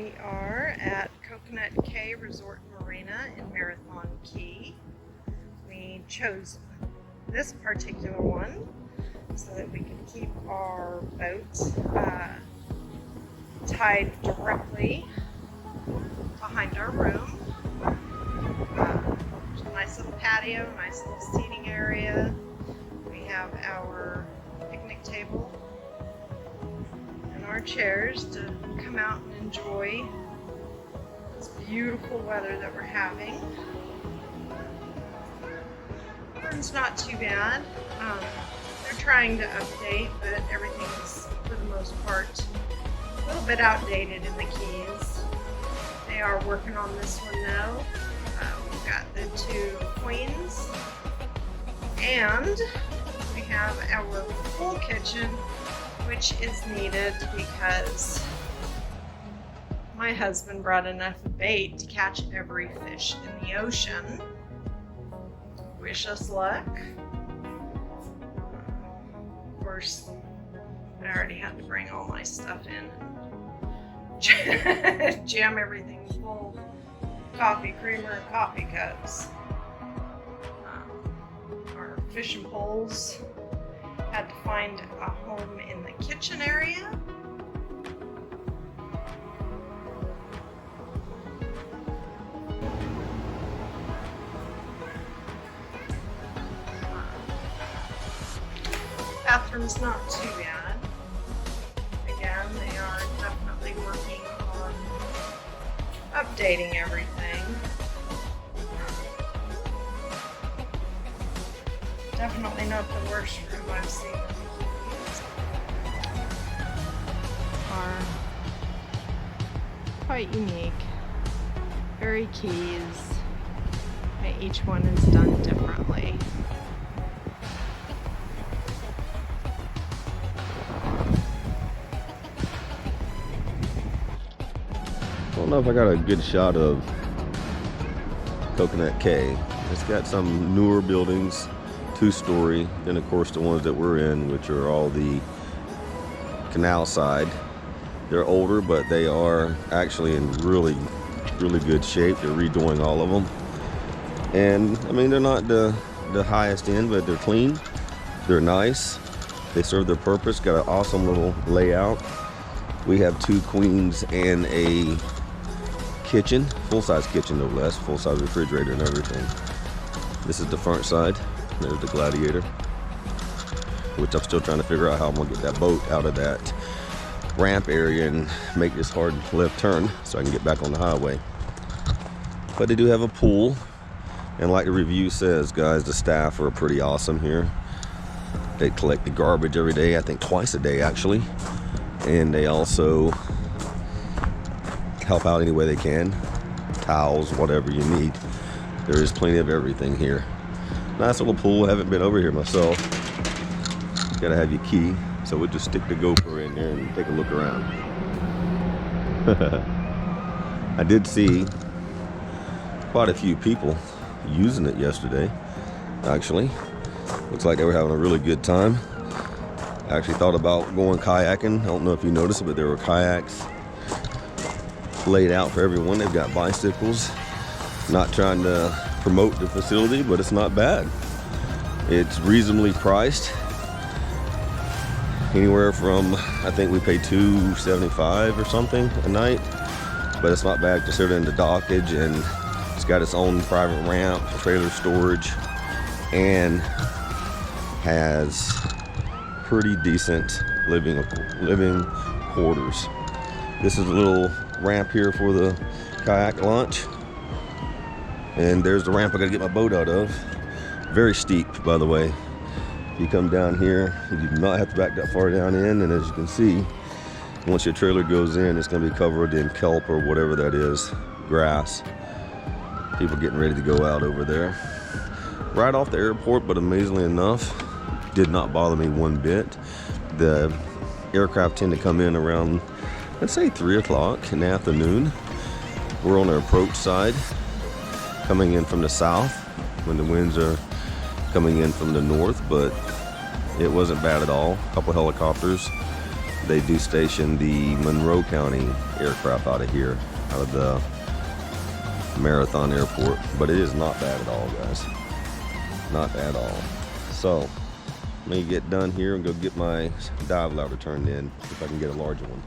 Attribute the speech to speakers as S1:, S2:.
S1: We are at Coconut Cay Resort Marina in Marathon Key. We chose this particular one so that we could keep our boat tied directly behind our room. There's a nice little patio, nice little seating area. We have our picnic table and our chairs to come out and enjoy this beautiful weather that we're having. Weather's not too bad. They're trying to update, but everything is, for the most part, a little bit outdated in the Keys. They are working on this one though. We've got the two queens, and we have our full kitchen, which is needed because my husband brought enough bait to catch every fish in the ocean. Wish us luck. Of course, I already had to bring all my stuff in and jam everything full of coffee creamer and coffee cups. Our fishing poles had to find a home in the kitchen area. Bathroom's not too bad. Again, they are definitely working on updating everything. Definitely not the worst room I've seen. Are quite unique. Very Keys. Each one is done differently.
S2: I don't know if I got a good shot of Coconut Cay. It's got some newer buildings, two-story, then of course the ones that we're in, which are all the Canal side. They're older, but they are actually in really good shape. They're redoing all of them, and I mean, they're not the highest end, but they're clean, they're nice, they serve their purpose. Got an awesome little layout. We have two queens and a kitchen, full-size kitchen no less, full-size refrigerator and everything. This is the front side. There's the Gladiator, which I'm still trying to figure out how I'm gonna get that boat out of that ramp area and make this hard left turn so I can get back on the highway. But they do have a pool, and like the review says, guys, the staff are pretty awesome here. They collect the garbage every day, I think twice a day actually, and they also help out any way they can. Towels, whatever you need. There is plenty of everything here. Nice little pool. Haven't been over here myself. Gotta have your key, so we'll just stick the GoPro in there and take a look around. I did see quite a few people using it yesterday, actually. Looks like they were having a really good time. I actually thought about going kayaking. I don't know if you noticed it, but there were kayaks laid out for everyone. They've got bicycles. Not trying to promote the facility, but it's not bad. It's reasonably priced. Anywhere from, I think we paid $275 or something a night, but it's not bad considering the dockage, and it's got its own private ramp, trailer storage, and has pretty decent living quarters. This is a little ramp here for the kayak launch, and there's the ramp I gotta get my boat out of. Very steep, by the way. If you come down here, you do not have to back that far down in, and as you can see, once your trailer goes in, it's gonna be covered in kelp or whatever that is, grass. People getting ready to go out over there. Right off the airport, but amazingly enough, did not bother me one bit. The aircraft tend to come in around, let's say 3 o'clock in the afternoon. We're on the approach side, coming in from the south when the winds are coming in from the north, but it wasn't bad at all. A couple helicopters they do station the Monroe County aircraft out of here, out of the Marathon Airport. But it is not bad at all, guys. Not at all. So let me get done here and go get my dive ladder turned in, see if I can get a larger one.